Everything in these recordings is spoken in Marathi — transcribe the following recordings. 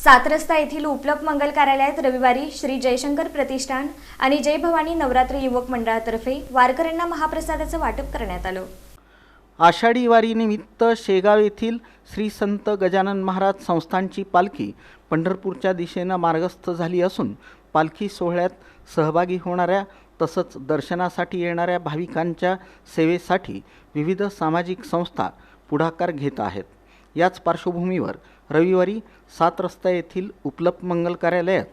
सात रस्ता येथील उपलब्ध मंगल कार्यालयात रविवारी श्री जयशंकर प्रतिष्ठान आणि जय भवानी नवरात्र युवक मंडळातर्फे वारकऱ्यांना महाप्रसादाचं वाटप करण्यात आलं। आषाढी वारीनिमित्त शेगाव येथील श्री संत गजानन महाराज संस्थानची पालखी पंढरपूरच्या दिशेनं मार्गस्थ झाली असून पालखी सोहळ्यात सहभागी होणाऱ्या तसंच दर्शनासाठी येणाऱ्या भाविकांच्या सेवेसाठी विविध सामाजिक संस्था पुढाकार घेत आहेत। याच पार्श्वभूमीवर रविवारी सात रस्ता येथील उपलब्ध मंगल कार्यालयात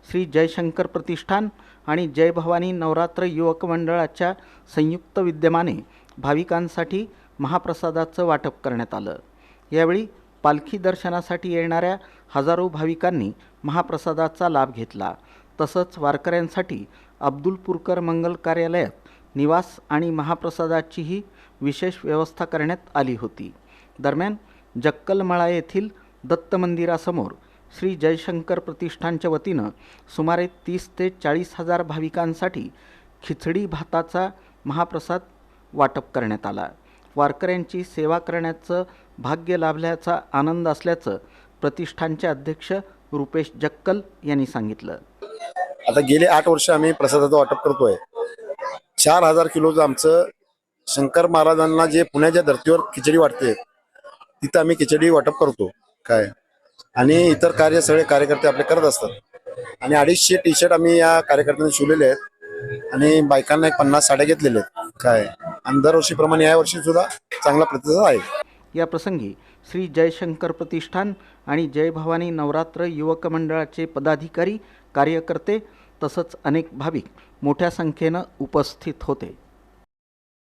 श्री जयशंकर प्रतिष्ठान आणि जय भवानी नवरात्र युवक मंडळाच्या संयुक्त विद्यमाने भाविकांसाठी महाप्रसादाचं वाटप करण्यात आलं। यावेळी पालखी दर्शनासाठी येणाऱ्या हजारो भाविकांनी महाप्रसादाचा लाभ घेतला। तसंच वारकऱ्यांसाठी अब्दुलपूरकर मंगल कार्यालयात निवास आणि महाप्रसादाचीही विशेष व्यवस्था करण्यात आली होती। दरम्यान जक्कलमळा येथील दत्त मंदिरासमोर श्री जयशंकर प्रतिष्ठानच्या वतीनं सुमारे 30 ते 40 हजार भाविकांसाठी खिचडी भाताचा महाप्रसाद वाटप करण्यात आला। वारकऱ्यांची सेवा करण्याचं भाग्य लाभल्याचा आनंद असल्याचं प्रतिष्ठानचे अध्यक्ष रुपेश जक्कल यांनी सांगितलं। आता गेले 8 वर्ष आम्ही प्रसादाचं वाटप करतोय। 4000 किलोचं आमचं शंकर महाराजांना जे पुण्याच्या धर्तीवर खिचडी वाटते तिथं आम्ही खिचडी वाटप करतो काय, आणि इतर कार्य सगळे कार्यकर्ते आपले करत असतात। आणि 250 टी-शर्ट आम्ही या कार्यकर्त्यांनी शिवलेले आहेत आणि बायकांना 50 साड्या घेतलेल्या आहेत काय, आणि दरवर्षीप्रमाणे या वर्षी सुद्धा चांगला प्रतिसाद आहे। या प्रसंगी श्री जयशंकर प्रतिष्ठान आणि जय भवानी नवरात्र युवक मंडळाचे पदाधिकारी कार्यकर्ते तसंच अनेक भाविक मोठ्या संख्येनं उपस्थित होते।